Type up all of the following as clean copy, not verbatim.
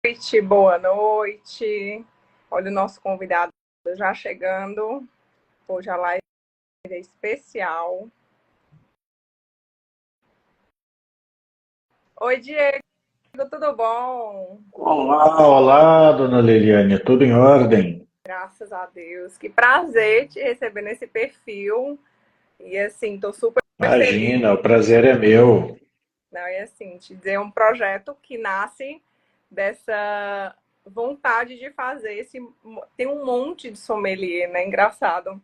Noite, boa noite. Olha o nosso convidado já chegando. Hoje a live é especial. Oi, Diego, tudo bom? Olá, olá, dona Liliane, tudo em ordem? Graças a Deus. Que prazer te receber nesse perfil. E assim, tô super feliz. Imagina, o prazer é meu. Não, e assim, te dizer um projeto que nasce dessa vontade de fazer esse. Tem um monte de sommelier, né? Engraçado.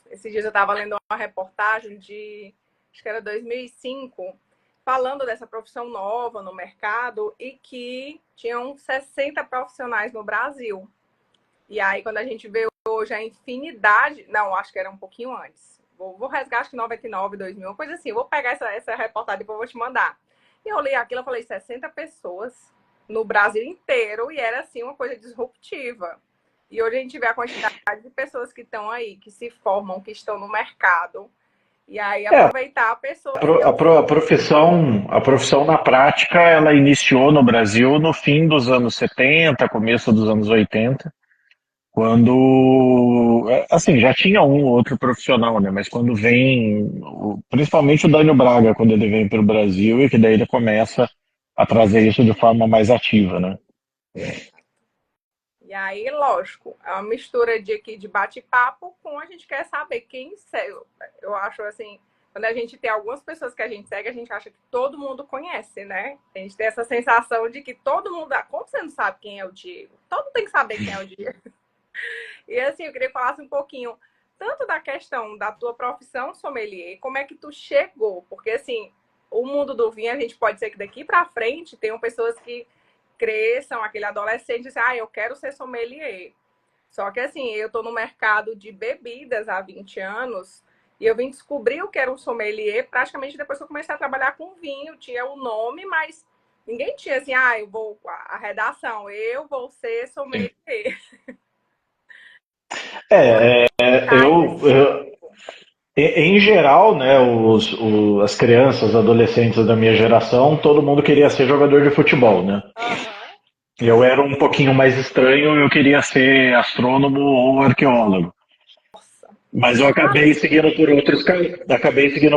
Esses dias eu estava lendo uma reportagem de, acho que era 2005, falando dessa profissão nova no mercado e que tinham 60 profissionais no Brasil. E aí, quando a gente vê hoje a infinidade, não, acho que era um pouquinho antes. Vou resgatar, acho que 99, 2000, uma coisa assim. Eu vou pegar essa reportagem e depois vou te mandar. E eu li aquilo, eu falei, 60 pessoas no Brasil inteiro, e era assim uma coisa disruptiva. E hoje a gente vê a quantidade de pessoas que estão aí, que se formam, que estão no mercado. E aí É, aproveitar pessoas que estão. a profissão na prática, ela iniciou no Brasil no fim dos anos 70, começo dos anos 80, quando, assim, já tinha um ou outro profissional, né? Mas quando vem, principalmente o Dânio Braga, quando ele vem para o Brasil, e que daí ele começa a trazer isso de forma mais ativa, né? E aí, lógico, é uma mistura de bate-papo com a gente quer saber quem segue. Eu acho assim, quando a gente tem algumas pessoas que a gente segue, a gente acha que todo mundo conhece, né? A gente tem essa sensação de que todo mundo. Como você não sabe quem é o Diego? Todo mundo tem que saber quem é o Diego. E assim, eu queria que falasse um pouquinho tanto da questão da tua profissão sommelier, como é que tu chegou, porque assim, o mundo do vinho, a gente pode ser que daqui para frente tenham pessoas que cresçam, aquele adolescente, diz, eu quero ser sommelier. Só que assim, eu estou no mercado de bebidas há 20 anos e eu vim descobrir o que era um sommelier praticamente depois que eu comecei a trabalhar com vinho. Tinha o nome, mas ninguém tinha assim, eu vou, a redação, eu vou ser sommelier. Caiu Eu, esse. eu, em geral, né, as crianças, adolescentes da minha geração, todo mundo queria ser jogador de futebol, né? Aham. Eu era um pouquinho mais estranho, eu queria ser astrônomo ou arqueólogo. Nossa. Mas eu acabei seguindo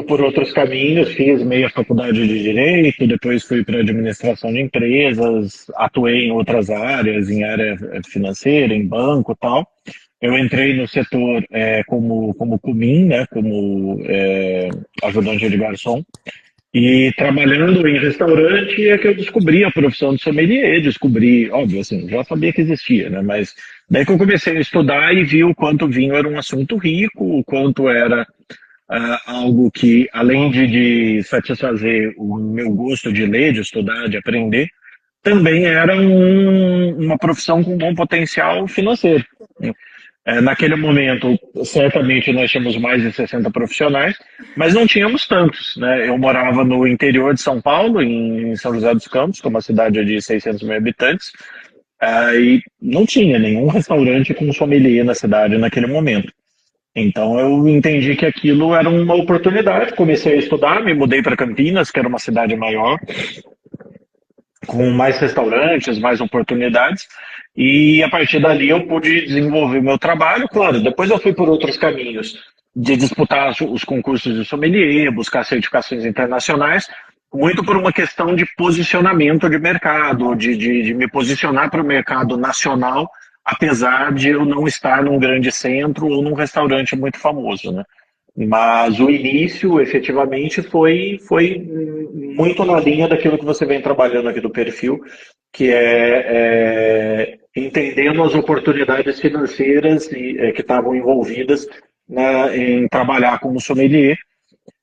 por outros caminhos, fiz meia faculdade de direito, depois fui para administração de empresas, atuei em outras áreas, em área financeira, em banco, e tal. Eu entrei no setor como cumim, né, como ajudante de garçom. E trabalhando em restaurante é que eu descobri a profissão de sommelier, descobri, óbvio, assim, já sabia que existia, né? Mas daí que eu comecei a estudar e vi o quanto o vinho era um assunto rico, o quanto era algo que, além de satisfazer o meu gosto de ler, de estudar, de aprender, também era uma profissão com bom potencial financeiro. Naquele momento, certamente nós tínhamos mais de 60 profissionais, mas não tínhamos tantos, né? Eu morava no interior de São Paulo, em São José dos Campos, que é uma cidade de 600 mil habitantes, e não tinha nenhum restaurante com sommelier na cidade naquele momento. Então eu entendi que aquilo era uma oportunidade, comecei a estudar, me mudei para Campinas, que era uma cidade maior, com mais restaurantes, mais oportunidades, e a partir dali eu pude desenvolver meu trabalho. Claro, depois eu fui por outros caminhos, de disputar os concursos de sommelier, buscar certificações internacionais, muito por uma questão de posicionamento de mercado, de me posicionar para o mercado nacional, apesar de eu não estar num grande centro ou num restaurante muito famoso, né? Mas o início, efetivamente, foi muito na linha daquilo que você vem trabalhando aqui do perfil, que é entendendo as oportunidades financeiras que estavam envolvidas em trabalhar como sommelier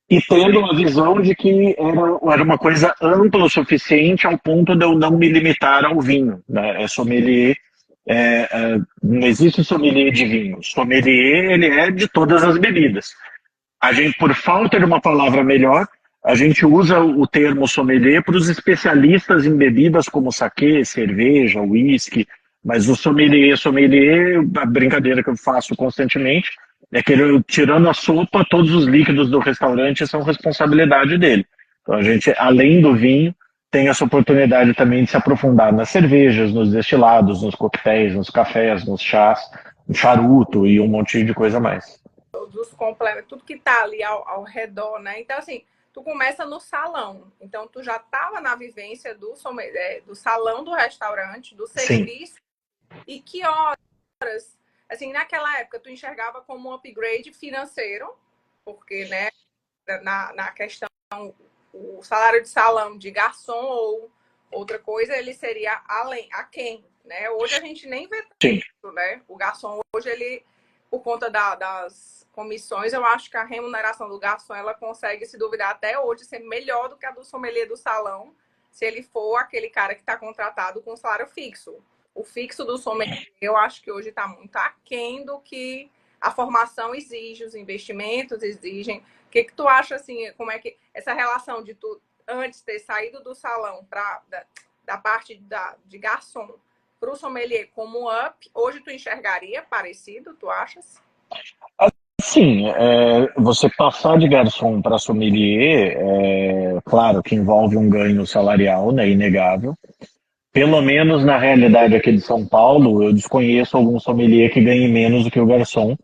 e tendo uma visão de que era uma coisa ampla o suficiente ao ponto de eu não me limitar ao vinho. Né? Sommelier, não existe sommelier de vinho. Sommelier, ele é de todas as bebidas. A gente, por falta de uma palavra melhor, a gente usa o termo sommelier para os especialistas em bebidas como saquê, cerveja, uísque, mas o sommelier, a brincadeira que eu faço constantemente, é que ele, tirando a sopa, todos os líquidos do restaurante são responsabilidade dele. Então a gente, além do vinho, tem essa oportunidade também de se aprofundar nas cervejas, nos destilados, nos coquetéis, nos cafés, nos chás, no charuto e um monte de coisa a mais. Dos complementos, tudo que tá ali ao redor, né? Então, assim, tu começa no salão. Então, tu já tava na vivência do salão do restaurante, do Sim, serviço. E que horas, assim, naquela época, tu enxergava como um upgrade financeiro, porque, né, na questão, o salário de salão de garçom ou outra coisa, ele seria a quem, né? Hoje a gente nem vê sim. tanto, né? O garçom hoje, ele, por conta das comissões, eu acho que a remuneração do garçom, ela consegue, se duvidar até hoje, ser melhor do que a do sommelier do salão, se ele for aquele cara que está contratado com salário fixo. O fixo do sommelier, eu acho que hoje está muito aquém do que a formação exige, os investimentos exigem. O que tu acha, assim, como é que essa relação de tu antes ter saído do salão da parte de garçom para o sommelier como up, hoje tu enxergaria parecido, tu achas? Sim, você passar de garçom para sommelier, claro que envolve um ganho salarial, né, inegável. Pelo menos na realidade aqui de São Paulo, eu desconheço algum sommelier que ganhe menos do que o garçom.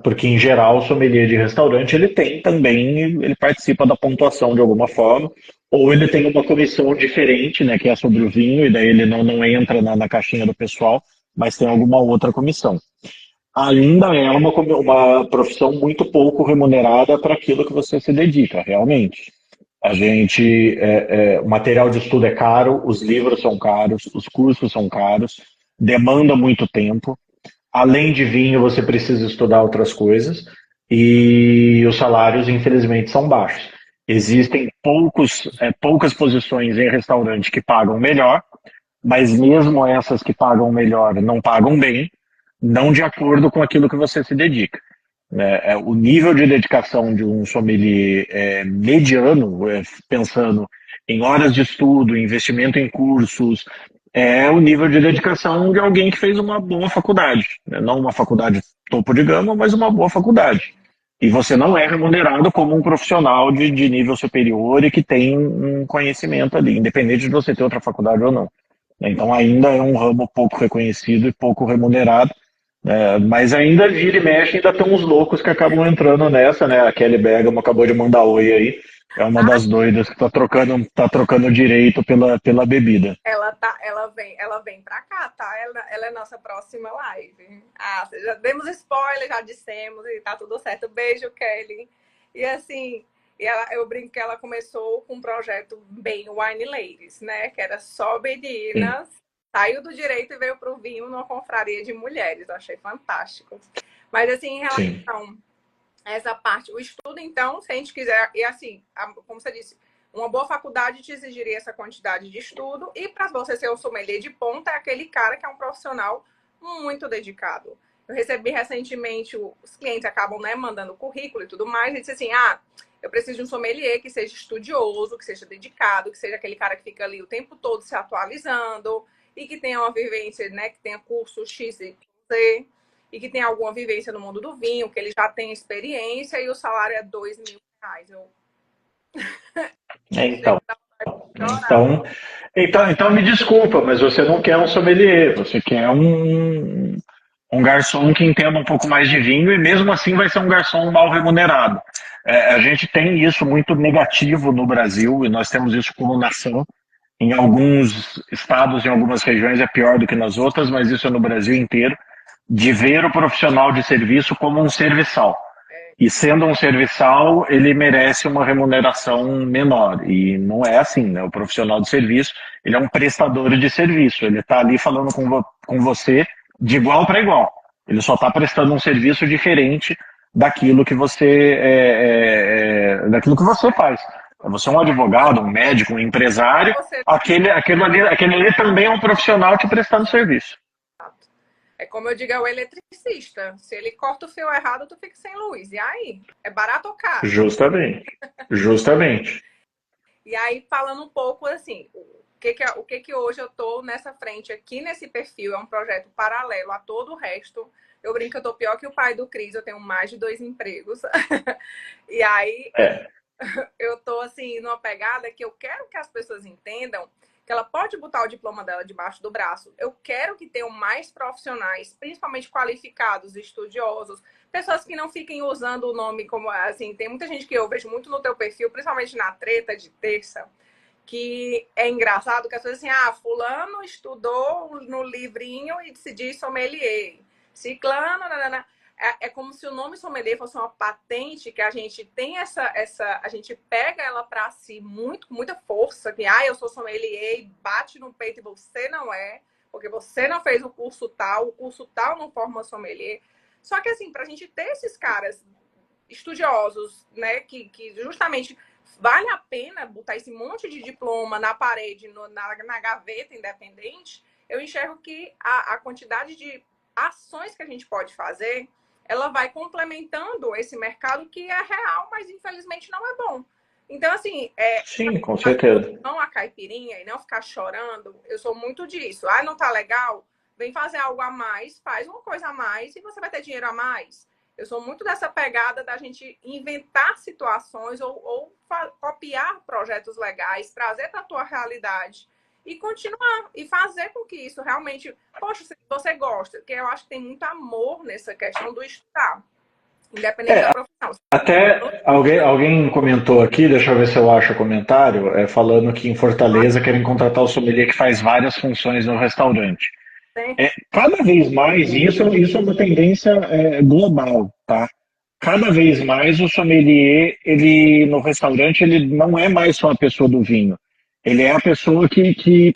Porque em geral o sommelier de restaurante ele tem também, ele participa da pontuação de alguma forma, ou ele tem uma comissão diferente, né, que é sobre o vinho, e daí ele não entra na caixinha do pessoal, mas tem alguma outra comissão. Ainda é uma profissão muito pouco remunerada para aquilo que você se dedica, realmente. O material de estudo é caro, os livros são caros, os cursos são caros, demanda muito tempo. Além de vinho, você precisa estudar outras coisas e os salários, infelizmente, são baixos. Existem poucas posições em restaurante que pagam melhor, mas mesmo essas que pagam melhor não pagam bem, não de acordo com aquilo que você se dedica. O nível de dedicação de um sommelier mediano, pensando em horas de estudo, investimento em cursos, é o nível de dedicação de alguém que fez uma boa faculdade, né? Não uma faculdade topo de gama, mas uma boa faculdade. E você não é remunerado como um profissional de nível superior e que tem um conhecimento ali, independente de você ter outra faculdade ou não. Então ainda é um ramo pouco reconhecido e pouco remunerado, mas ainda vira e mexe, ainda tem uns loucos que acabam entrando nessa, né? A Kelly Bergamo acabou de mandar oi aí. É uma das doidas que tá trocando direito pela bebida. Ela vem pra cá, tá? Ela é nossa próxima live. Ah, já demos spoiler, já dissemos e tá tudo certo. Beijo, Kelly. E assim, eu brinco que ela começou com um projeto bem Wine Ladies, né? Que era só Sim, meninas. Saiu do direito e veio pro vinho numa confraria de mulheres. Eu achei fantástico. Mas assim, em sim. relação essa parte. O estudo, então, se a gente quiser, e assim, como você disse, uma boa faculdade te exigiria essa quantidade de estudo, e para você ser um sommelier de ponta, é aquele cara que é um profissional muito dedicado. Eu recebi recentemente, os clientes acabam, né, mandando currículo e tudo mais, e disse assim, eu preciso de um sommelier que seja estudioso, que seja dedicado, que seja aquele cara que fica ali o tempo todo se atualizando, e que tenha uma vivência, né, que tenha curso X e Z, e que tem alguma vivência no mundo do vinho, que ele já tem experiência e o salário é R$ 2.000. Eu chego Então, a chorar. então, então me desculpa, mas você não quer um sommelier, você quer um garçom que entenda um pouco mais de vinho e mesmo assim vai ser um garçom mal remunerado. A gente tem isso muito negativo no Brasil e nós temos isso como nação. Em alguns estados, em algumas regiões é pior do que nas outras, mas isso é no Brasil inteiro, de ver o profissional de serviço como um serviçal. E sendo um serviçal, ele merece uma remuneração menor. E não é assim, né? O profissional de serviço, ele é um prestador de serviço. Ele está ali falando com você de igual para igual. Ele só está prestando um serviço diferente daquilo que você faz. Você é um advogado, um médico, um empresário, Você, aquele ali também é um profissional te prestando serviço. é como eu digo, é o eletricista. Se ele corta o fio errado, tu fica sem luz. E aí? É barato ou caro? Justamente. Justamente. E aí, falando um pouco assim, o que hoje eu tô nessa frente aqui nesse perfil, é um projeto paralelo a todo o resto. Eu brinco que eu tô pior que o pai do Cris, eu tenho mais de 2 empregos. E aí, É. eu tô assim numa pegada que eu quero que as pessoas entendam que ela pode botar o diploma dela debaixo do braço. Eu quero que tenham mais profissionais, principalmente qualificados, estudiosos, pessoas que não fiquem usando o nome como assim, tem muita gente que eu vejo muito no teu perfil, principalmente na treta de terça, que é engraçado que as pessoas assim, fulano estudou no livrinho e se diz sommelier. Ciclano, nanana. É como se o nome sommelier fosse uma patente que a gente tem a gente pega ela para si muito, com muita força, que eu sou sommelier, e bate no peito e você não é, porque você não fez o curso tal não forma sommelier. Só que assim, para a gente ter esses caras estudiosos, né, que justamente vale a pena botar esse monte de diploma na parede, na gaveta independente, eu enxergo que a quantidade de ações que a gente pode fazer, ela vai complementando esse mercado que é real, mas infelizmente não é bom. Então, assim, Sim, com certeza. não a caipirinha e não ficar chorando, eu sou muito disso. Não tá legal? Vem fazer algo a mais, faz uma coisa a mais e você vai ter dinheiro a mais. Eu sou muito dessa pegada da gente inventar situações ou copiar projetos legais, trazer para a tua realidade e continuar e fazer com que isso realmente, poxa, se você gosta, porque eu acho que tem muito amor nessa questão do estudar, independente da É, profissão. até alguém comentou aqui, deixa eu ver se eu acho o comentário, falando que em Fortaleza querem contratar o sommelier que faz várias funções no restaurante. Cada vez mais, isso é uma tendência global, tá? Cada vez mais o sommelier, ele no restaurante, ele não é mais só a pessoa do vinho. Ele é a pessoa que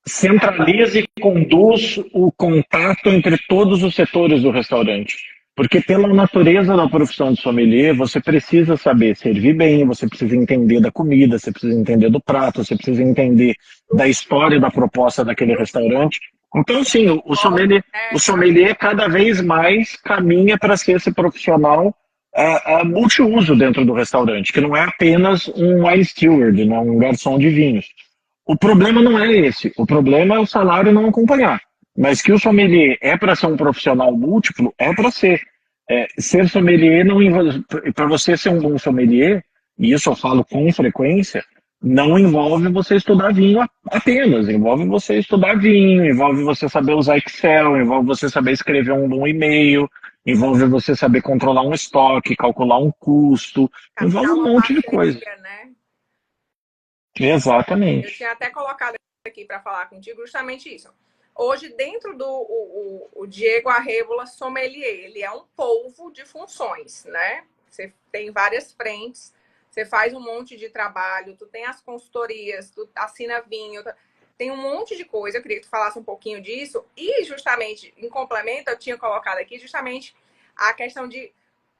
centraliza e conduz o contato entre todos os setores do restaurante. Porque pela natureza da profissão de sommelier, você precisa saber servir bem, você precisa entender da comida, você precisa entender do prato, você precisa entender da história da proposta daquele restaurante. Então, sim, o sommelier cada vez mais caminha para ser esse profissional multiuso dentro do restaurante, que não é apenas um wine steward, né, um garçom de vinhos. O problema não é esse. O problema é o salário não acompanhar. Mas que o sommelier é para ser um profissional múltiplo, é para ser. Ser sommelier não envolve. Para você ser um bom sommelier, e isso eu falo com frequência, não envolve você estudar vinho apenas. Envolve você estudar vinho, envolve você saber usar Excel, envolve você saber escrever um bom e-mail, envolve você saber controlar um estoque, calcular um custo, envolve Captar um uma monte de coisa. parceria, né? Eu Exatamente. tinha até colocado aqui para falar contigo justamente isso. Hoje, dentro do o Diego Arrebola Sommelier, ele é um polvo de funções, né? Você tem várias frentes, você faz um monte de trabalho, tu tem as consultorias, tu assina vinho, tem um monte de coisa. Eu queria que tu falasse um pouquinho disso. E, justamente, em complemento, eu tinha colocado aqui justamente a questão de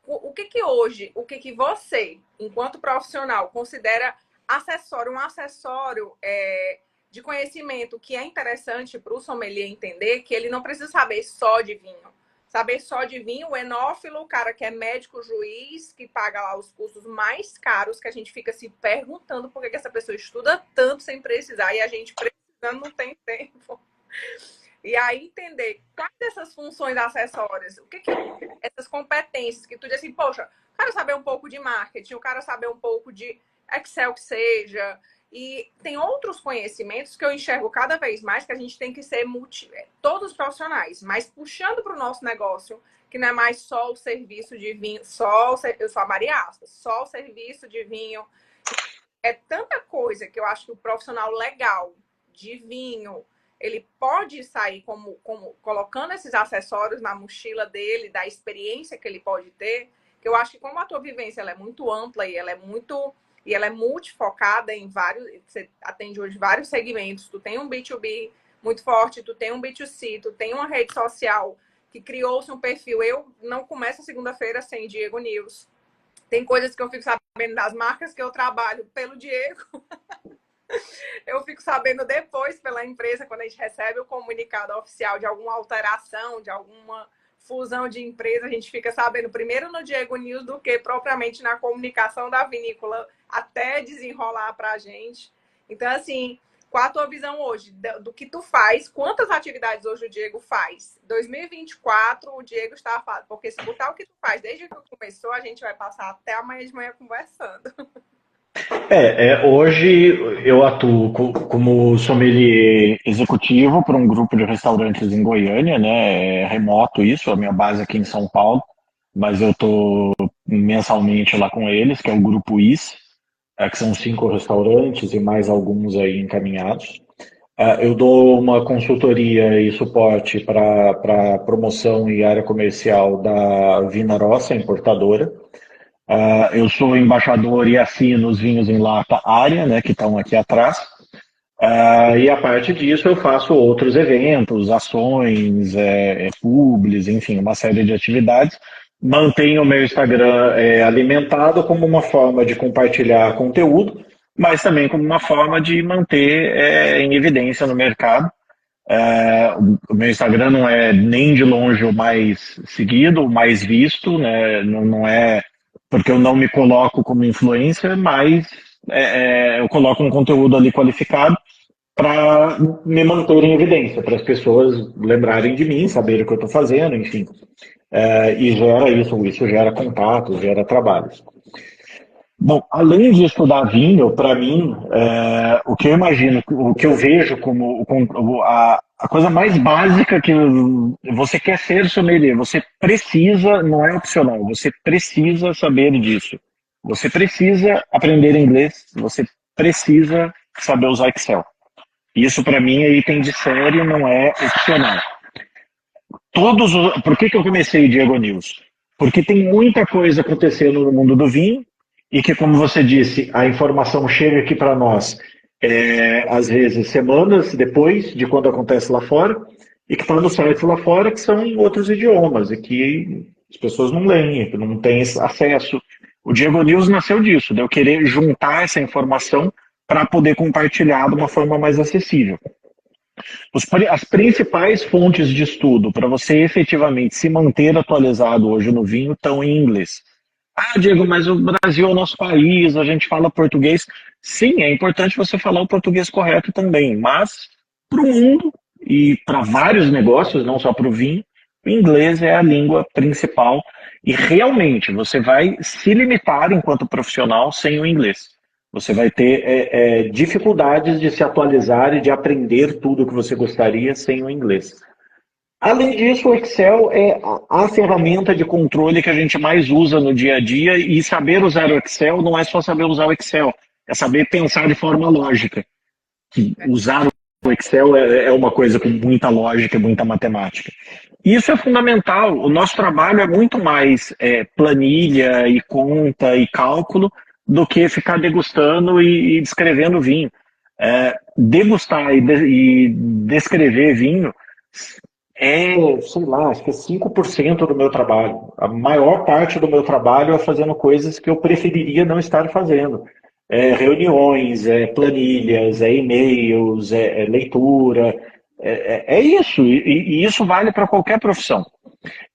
o que hoje, o que você, enquanto profissional, considera acessório, um acessório de conhecimento que é interessante para o sommelier entender que ele não precisa saber só de vinho. Saber só de vinho, o enófilo, o cara que é médico, juiz, que paga lá os cursos mais caros, que a gente fica se perguntando por que essa pessoa estuda tanto sem precisar e a gente precisando não tem tempo. E aí entender quais dessas funções acessórias, o que essas competências que tu diz assim, poxa, o cara saber um pouco de marketing, o cara saber um pouco de Excel que seja, e tem outros conhecimentos que eu enxergo cada vez mais que a gente tem que ser todos profissionais, mas puxando para o nosso negócio, que não é mais só o serviço de vinho, eu sou a Maria Aspas, só o serviço de vinho. É tanta coisa que eu acho que o profissional legal de vinho, ele pode sair como colocando esses acessórios na mochila dele, da experiência que ele pode ter, que eu acho que como a tua vivência ela é muito ampla e ela é multifocada em vários, você atende hoje vários segmentos, tu tem um B2B muito forte, tu tem um B2C, tu tem uma rede social que criou-se um perfil. Eu não começo a segunda-feira sem Diego News. Tem coisas que eu fico sabendo das marcas que eu trabalho pelo Diego. Eu fico sabendo depois pela empresa, quando a gente recebe o comunicado oficial de alguma alteração, de alguma fusão de empresa, a gente fica sabendo primeiro no Diego News do que propriamente na comunicação da vinícola, até desenrolar para a gente. Então, assim, qual a tua visão hoje do que tu faz? Quantas atividades hoje o Diego faz? 2024, o Diego está falando, porque se botar o que tu faz desde que começou, a gente vai passar até amanhã de manhã conversando. Hoje eu atuo como sommelier executivo para um grupo de restaurantes em Goiânia, né? É remoto isso, a minha base é aqui em São Paulo, mas eu estou mensalmente lá com eles, que é o Grupo IS, que são 5 restaurantes e mais alguns aí encaminhados. Eu dou uma consultoria e suporte para promoção e área comercial da Vina Rossa, importadora. Eu sou embaixador e assino os vinhos em lata área, né, que estão aqui atrás. E a parte disso eu faço outros eventos, ações, publis, enfim, uma série de atividades. Mantenho o meu Instagram alimentado como uma forma de compartilhar conteúdo, mas também como uma forma de manter em evidência no mercado. O meu Instagram não é nem de longe o mais seguido, o mais visto, né? Não é porque eu não me coloco como influencer, mas eu coloco um conteúdo ali qualificado para me manter em evidência, para as pessoas lembrarem de mim, saberem o que eu estou fazendo, enfim. E gera isso gera contatos, gera trabalhos. Bom, além de estudar vinho, para mim, o que eu imagino, o que eu vejo como a coisa mais básica que você quer ser sommelier, você precisa, não é opcional, você precisa saber disso. Você precisa aprender inglês, você precisa saber usar Excel. Isso para mim é item de série, não é opcional. Por que eu comecei Diego News? Porque tem muita coisa acontecendo no mundo do vinho e que, como você disse, a informação chega aqui para nós às vezes semanas depois de quando acontece lá fora e que está no site lá fora que são em outros idiomas e que as pessoas não leem, que não têm acesso. O Diego News nasceu disso, de eu querer juntar essa informação para poder compartilhar de uma forma mais acessível. As principais fontes de estudo para você efetivamente se manter atualizado hoje no vinho estão em inglês. Ah, Diego, mas o Brasil é o nosso país, a gente fala português. Sim, é importante você falar o português correto também, mas para o mundo e para vários negócios, não só para o vinho, o inglês é a língua principal e realmente você vai se limitar enquanto profissional sem o inglês. Você vai ter dificuldades de se atualizar e de aprender tudo o que você gostaria sem o inglês. Além disso, o Excel é a ferramenta de controle que a gente mais usa no dia a dia e saber usar o Excel não é só saber usar o Excel, é saber pensar de forma lógica. Usar o Excel é uma coisa com muita lógica e muita matemática. Isso é fundamental. O nosso trabalho é muito mais planilha e conta e cálculo do que ficar degustando e descrevendo vinho. Degustar e descrever vinho sei lá, acho que é 5% do meu trabalho. A maior parte do meu trabalho é fazendo coisas que eu preferiria não estar fazendo. Reuniões, planilhas, e-mails, leitura. É isso, e isso vale para qualquer profissão.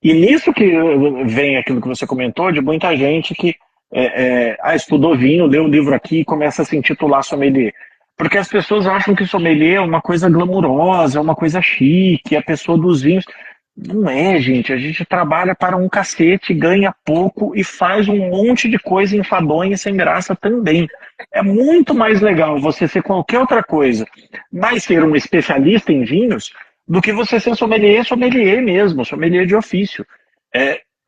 E nisso que vem aquilo que você comentou, de muita gente que estudou vinho, leu o livro aqui e começa a se intitular sommelier. Porque as pessoas acham que sommelier é uma coisa glamurosa, é uma coisa chique, é a pessoa dos vinhos. Não é, gente. A gente trabalha para um cacete, ganha pouco e faz um monte de coisa enfadonha e sem graça também. É muito mais legal você ser qualquer outra coisa, mas ser um especialista em vinhos, do que você ser sommelier mesmo, sommelier de ofício.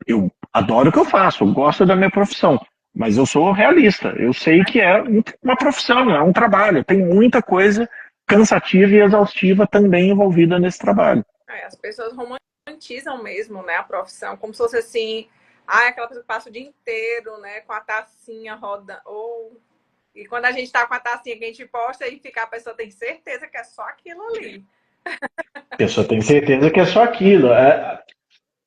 Eu adoro o que eu faço, gosto da minha profissão, mas eu sou realista. Eu sei que é uma profissão, é um trabalho. Tem muita coisa cansativa e exaustiva também envolvida nesse trabalho. As pessoas romantizam mesmo, né, a profissão, como se fosse assim, aquela pessoa que passa o dia inteiro, né, com a tacinha rodando, e quando a gente tá com a tacinha que a gente posta e fica, a pessoa tem certeza que é só aquilo ali. A pessoa tem certeza que é só aquilo.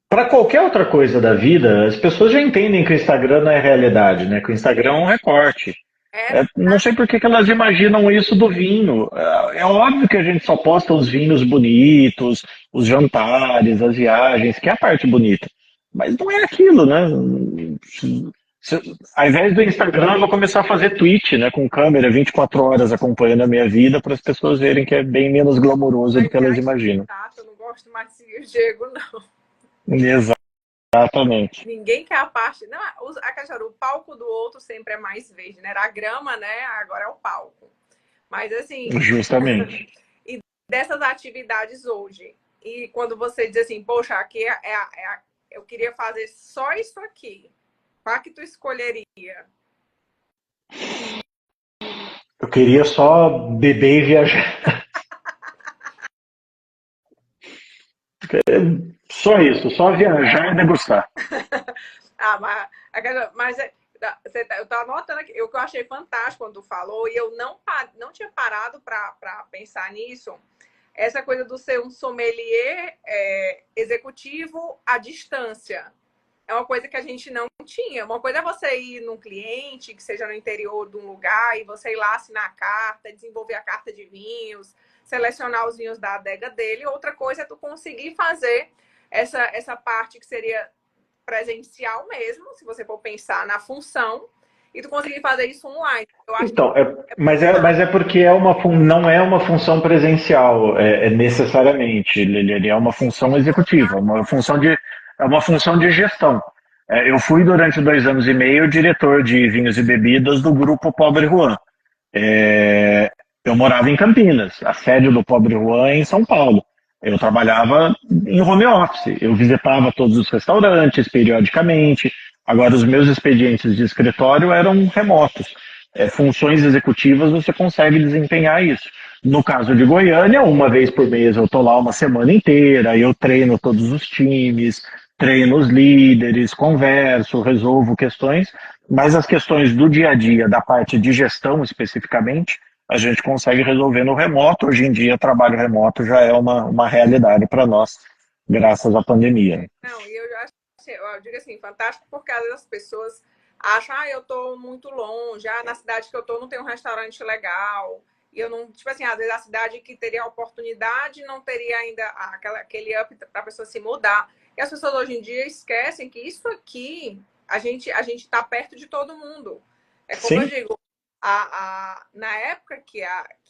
Para qualquer outra coisa da vida, as pessoas já entendem que o Instagram não é realidade, né? Que o Instagram é um recorte. Não sei por que elas imaginam isso do vinho. É óbvio que a gente só posta os vinhos bonitos, os jantares, as viagens, que é a parte bonita. Mas não é aquilo, né? Ao invés do Instagram, eu vou começar a fazer tweet, né, com câmera 24 horas acompanhando a minha vida para as pessoas verem que é bem menos glamouroso do Mas que elas é imaginam. chato, eu não gosto mais de seguir o Diego, não. Exatamente. Ninguém quer a parte. Não, a questão, o palco do outro sempre é mais verde, né? Era a grama, né? Agora é o palco. Mas assim, Justamente. e dessas atividades hoje, e quando você diz assim, poxa, aqui eu queria fazer só isso aqui, qual que tu escolheria? Eu queria só beber e viajar. Só isso, só viajar e degustar. Ah, mas eu tô anotando aqui, o que eu achei fantástico quando tu falou, e eu não tinha parado para pensar nisso, essa coisa do ser um sommelier executivo à distância. É uma coisa que a gente não tinha. Uma coisa é você ir num cliente, que seja no interior de um lugar, e você ir lá assinar a carta, desenvolver a carta de vinhos, selecionar os vinhos da adega dele. Outra coisa é tu conseguir fazer essa parte que seria presencial mesmo, se você for pensar na função, e tu conseguir fazer isso online. Eu acho que Então, mas é porque não é uma função presencial, necessariamente. Ele é uma função executiva, é uma função de gestão. Eu fui durante 2 anos e meio diretor de vinhos e bebidas do grupo Pobre Juan. Eu morava em Campinas, a sede do Pobre Juan é em São Paulo. Eu trabalhava em home office, eu visitava todos os restaurantes periodicamente. Agora, os meus expedientes de escritório eram remotos. Funções executivas você consegue desempenhar isso. No caso de Goiânia, uma vez por mês eu estou lá uma semana inteira, eu treino todos os times, treino os líderes, converso, resolvo questões, mas as questões do dia a dia, da parte de gestão especificamente, a gente consegue resolver no remoto. Hoje em dia, trabalho remoto já é uma realidade para nós, graças à pandemia. não, e eu acho, eu digo assim, fantástico, porque às vezes as pessoas acham, eu tô muito longe, na cidade que eu tô não tem um restaurante legal. E eu não, tipo assim, às vezes a cidade que teria a oportunidade não teria ainda aquele up para a pessoa se mudar. E as pessoas hoje em dia esquecem que isso aqui, a gente tá perto de todo mundo. É como eu Sim, digo, na época que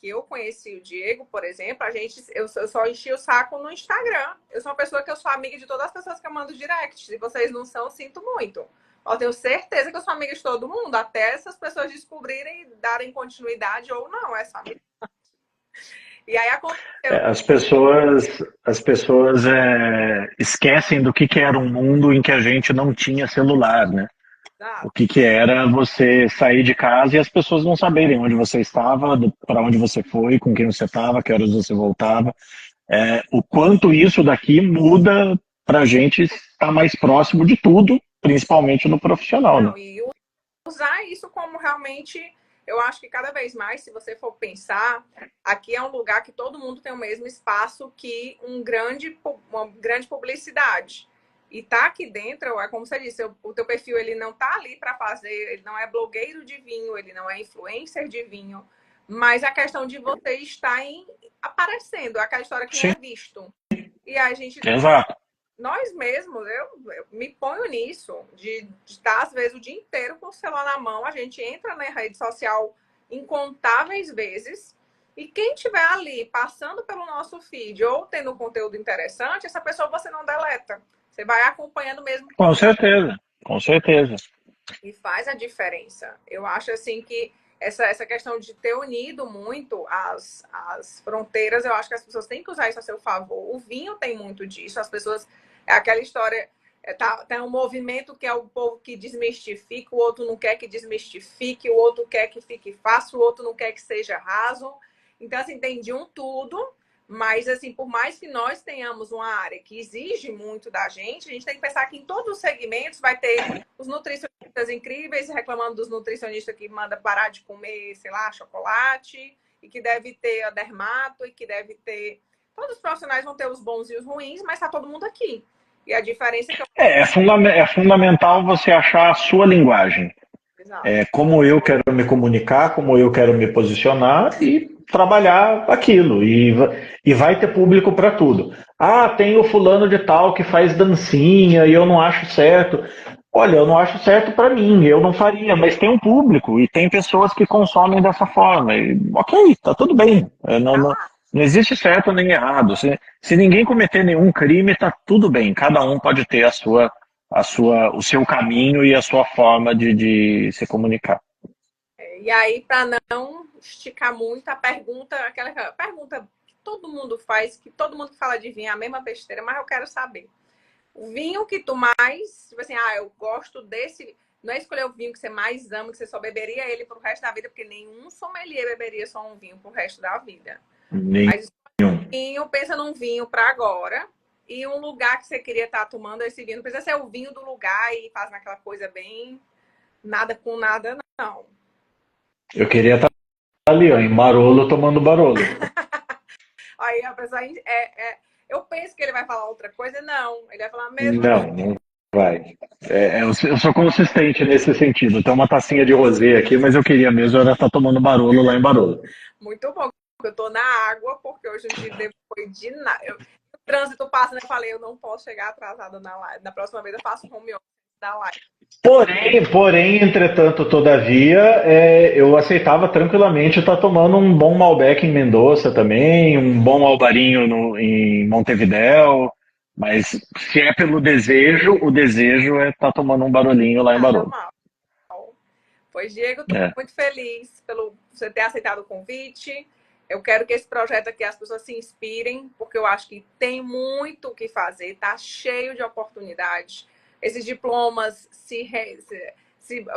eu conheci o Diego, por exemplo, eu só enchi o saco no Instagram. Eu sou uma pessoa que eu sou amiga de todas as pessoas que eu mando direct. Se vocês não são, sinto muito. Eu tenho certeza que eu sou amiga de todo mundo, até essas pessoas descobrirem e darem continuidade ou não essa amizade. E aí aconteceu. as pessoas esquecem do que era um mundo em que a gente não tinha celular, né? O que era você sair de casa e as pessoas não saberem onde você estava, para onde você foi, com quem você estava, que horas você voltava. O quanto isso daqui muda para a gente estar mais próximo de tudo, principalmente no profissional, né? Não, e usar isso como realmente, eu acho que cada vez mais, se você for pensar, aqui é um lugar que todo mundo tem o mesmo espaço que uma grande publicidade. E tá aqui dentro, é como você disse, o teu perfil ele não tá ali para fazer, ele não é blogueiro de vinho, ele não é influencer de vinho, mas a questão de você estar aparecendo, aquela história que não Sim, é visto. E a gente exato. nós mesmos, eu me ponho nisso, de estar, às vezes, o dia inteiro com o celular na mão, a gente entra na rede social incontáveis vezes, e quem estiver ali passando pelo nosso feed ou tendo conteúdo interessante, essa pessoa você não deleta. Você vai acompanhando mesmo Com certeza, com certeza. e faz a diferença. Eu acho assim que essa questão de ter unido muito as fronteiras, eu acho que as pessoas têm que usar isso a seu favor. O vinho tem muito disso, as pessoas. É aquela história. Tem um movimento que é o povo que desmistifica, o outro não quer que desmistifique, o outro quer que fique fácil, o outro não quer que seja raso. Então, assim, tem de um tudo, mas, assim, por mais que nós tenhamos uma área que exige muito da gente, a gente tem que pensar que em todos os segmentos vai ter os nutricionistas incríveis reclamando dos nutricionistas que manda parar de comer, sei lá, chocolate, e que deve ter a dermato, e que deve ter... Todos os profissionais vão ter os bons e os ruins, mas tá todo mundo aqui. E a diferença é que eu... É fundamental você achar a sua linguagem. Exato. Como eu quero me comunicar, como eu quero me posicionar e trabalhar aquilo. E vai ter público para tudo. Tem o fulano de tal que faz dancinha e eu não acho certo. Olha, eu não acho certo para mim, eu não faria, mas tem um público e tem pessoas que consomem dessa forma. E, ok, tá tudo bem. Tá lá. Não existe certo nem errado. Se ninguém cometer nenhum crime, tá tudo bem. Cada um pode ter o seu caminho e a sua forma de se comunicar. E aí, para não esticar muito, a pergunta, aquela pergunta que todo mundo faz, que todo mundo que fala de vinho é a mesma besteira, mas eu quero saber. O vinho que tu mais, tipo assim, eu gosto desse. Não é escolher o vinho que você mais ama, que você só beberia ele pro resto da vida, porque nenhum sommelier beberia só um vinho pro resto da vida. Mas Nenhum. vinho, pensa num vinho para agora e um lugar que você queria estar tomando esse vinho. Não precisa ser o vinho do lugar e faz naquela coisa bem nada com nada, não. Eu queria estar ali, ó, em Marolo tomando Barolo. Aí a pessoa eu penso que ele vai falar outra coisa, não. Ele vai falar a mesma coisa. Não, não vai. Eu sou consistente nesse sentido. Tem uma tacinha de rosé aqui, mas eu queria mesmo era estar tomando Barolo lá em Barolo. Muito bom. Eu tô na água, porque hoje em dia depois de nada. O trânsito passa, né? Eu falei, eu não posso chegar atrasada na live. Na próxima vez eu faço home office da live. Entretanto, todavia, eu aceitava tranquilamente estar tomando um bom Malbec em Mendoza também, um bom Albarinho em Montevidéu, mas se é pelo desejo, o desejo é estar tomando um barulhinho lá em Nada Barolo. mal. Pois, Diego, estou É. muito feliz pelo você ter aceitado o convite. Eu quero que esse projeto aqui as pessoas se inspirem, porque eu acho que tem muito o que fazer, está cheio de oportunidades. Esses diplomas se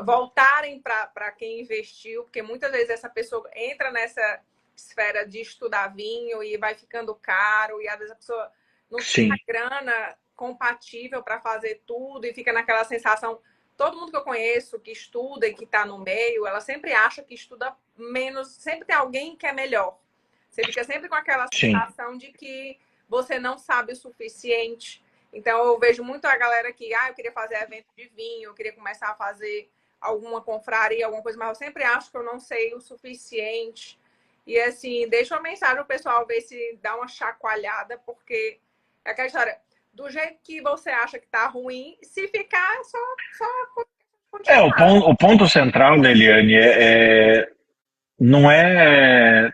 voltarem para quem investiu, porque muitas vezes essa pessoa entra nessa esfera de estudar vinho e vai ficando caro, e às vezes a pessoa não tem a Sim, grana compatível para fazer tudo e fica naquela sensação. Todo mundo que eu conheço que estuda e que está no meio, ela sempre acha que estuda menos, sempre tem alguém que é melhor. Você fica sempre com aquela sim. sensação de que você não sabe o suficiente. Então eu vejo muito a galera que, eu queria fazer evento de vinho, eu queria começar a fazer alguma confraria, alguma coisa, mas eu sempre acho que eu não sei o suficiente. E assim, deixa uma mensagem pro pessoal ver se dá uma chacoalhada, porque é aquela história, do jeito que você acha que tá ruim, se ficar, só continuar. O ponto central, né, Eliane, não é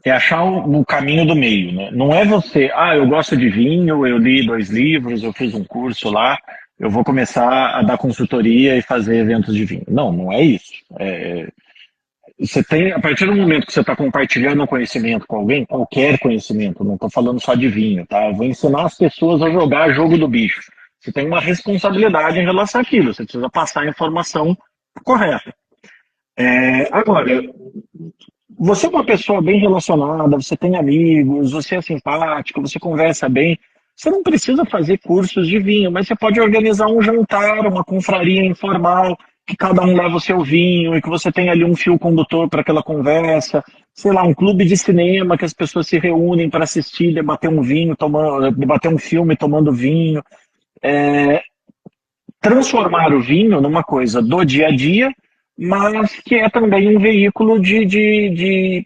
achar o caminho do meio, né? Não é você, eu gosto de vinho, eu li 2 livros, eu fiz um curso lá, eu vou começar a dar consultoria e fazer eventos de vinho. Não, não é isso. Você tem, a partir do momento que você está compartilhando um conhecimento com alguém, qualquer conhecimento, não estou falando só de vinho, tá? Eu vou ensinar as pessoas a jogar jogo do bicho. Você tem uma responsabilidade em relação àquilo, você precisa passar a informação correta. Agora, você é uma pessoa bem relacionada, você tem amigos, você é simpático, você conversa bem. Você não precisa fazer cursos de vinho, mas você pode organizar um jantar, uma confraria informal, que cada um leva o seu vinho e que você tem ali um fio condutor para aquela conversa. Sei lá, um clube de cinema que as pessoas se reúnem para assistir, debater um vinho, debater um filme tomando vinho. Transformar o vinho numa coisa do dia a dia, mas que é também um veículo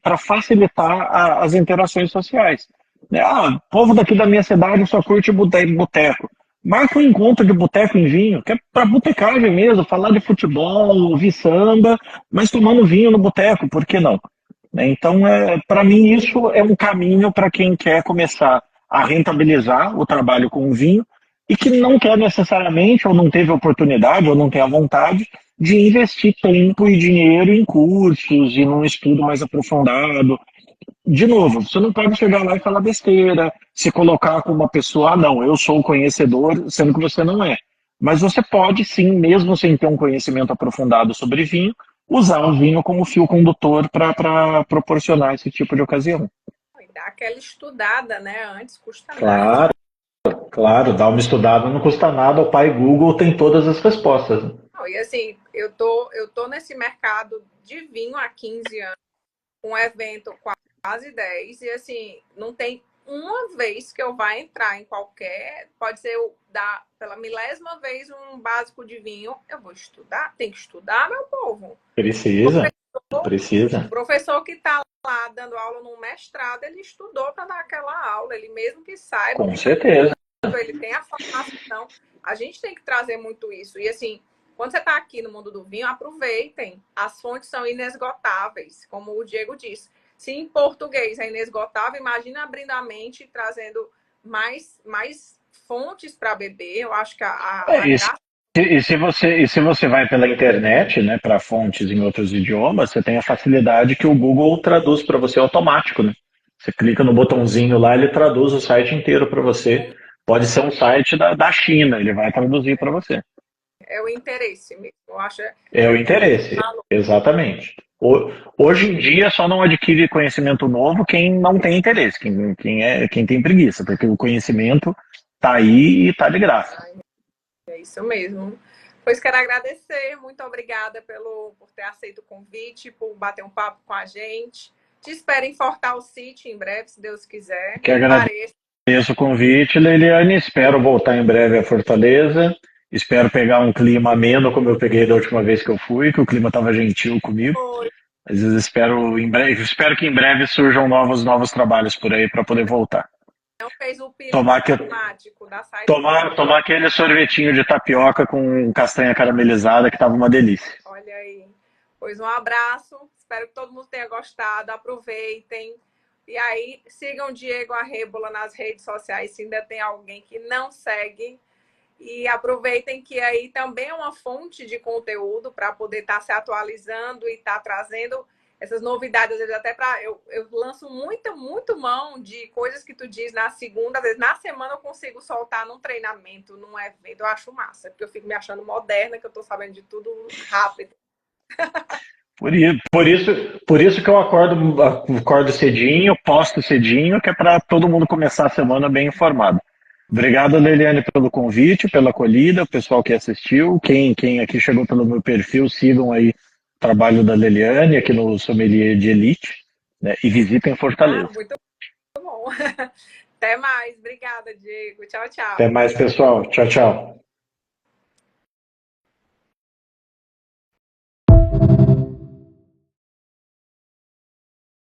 para facilitar as interações sociais. O povo daqui da minha cidade só curte boteco. Marca um encontro de boteco em vinho, que é para botecagem mesmo, falar de futebol, ouvir samba, mas tomando vinho no boteco, por que não? Então, para mim, isso é um caminho para quem quer começar a rentabilizar o trabalho com o vinho e que não quer necessariamente, ou não teve oportunidade, ou não tem a vontade de investir tempo e dinheiro em cursos e num estudo mais aprofundado. De novo, você não pode chegar lá e falar besteira, se colocar como uma pessoa, não, eu sou o conhecedor, sendo que você não é. Mas você pode sim, mesmo sem ter um conhecimento aprofundado sobre vinho, usar o vinho como fio condutor para proporcionar esse tipo de ocasião. E dá aquela estudada, né? Antes custa nada. Claro, claro, dar uma estudada não custa nada, o pai Google tem todas as respostas. Não, e assim, eu tô nesse mercado de vinho há 15 anos, um evento quase 10 e assim, não tem uma vez que eu vá entrar em qualquer, pode ser pela milésima vez um básico de vinho, eu vou estudar, tem que estudar, meu povo. Precisa, O precisa. professor que está lá dando aula no mestrado, ele estudou para dar aquela aula, ele mesmo que saiba, Com certeza. ele tem a formação. A gente tem que trazer muito isso. E assim, quando você está aqui no mundo do vinho, aproveitem. As fontes são inesgotáveis, como o Diego disse. Se em português é inesgotável, imagina abrindo a mente e trazendo mais fontes para beber. Eu acho que É, a graça e se você vai pela internet, né, para fontes em outros idiomas, você tem a facilidade que o Google traduz para você automático, né? Você clica no botãozinho lá, ele traduz o site inteiro para você. Pode ser um site da China, ele vai traduzir para você. é o interesse mesmo. Eu acho É o interesse, exatamente. Hoje em dia só não adquire conhecimento novo quem não tem interesse, quem tem preguiça, porque o conhecimento está aí e está de graça. é isso mesmo. Pois quero agradecer, muito obrigada por ter aceito o convite, por bater um papo com a gente. Te espero em Fortal City em breve, se Deus quiser. Que agradeço o convite, Leiliane. Espero voltar em breve a Fortaleza. Espero pegar um clima ameno, como eu peguei da última vez que eu fui, que o clima estava gentil comigo. Foi. Às vezes espero que em breve surjam novos trabalhos por aí para poder voltar. Não fez o piloto Tomar, que, automático da saída. tomar aquele sorvetinho de tapioca com castanha caramelizada, que estava uma delícia. Olha aí. Pois um abraço. Espero que todo mundo tenha gostado. Aproveitem. E aí, sigam o Diego Arrebola nas redes sociais, se ainda tem alguém que não segue. E aproveitem que aí também é uma fonte de conteúdo para poder estar se atualizando e estar trazendo essas novidades, às vezes até para eu lanço muito mão de coisas que tu diz na segunda, às vezes na semana eu consigo soltar num treinamento, num evento, eu acho massa, porque eu fico me achando moderna, que eu tô sabendo de tudo rápido. Por isso que eu acordo cedinho, posto cedinho, que é para todo mundo começar a semana bem informado. Obrigado, Leiliane, pelo convite, pela acolhida, o pessoal que assistiu. Quem aqui chegou pelo meu perfil, sigam aí o trabalho da Leiliane aqui no Sommelier de Elite, né, e visitem Fortaleza. Muito bom. Até mais. Obrigada, Diego. Tchau, Até tchau. mais, pessoal. Tchau, tchau.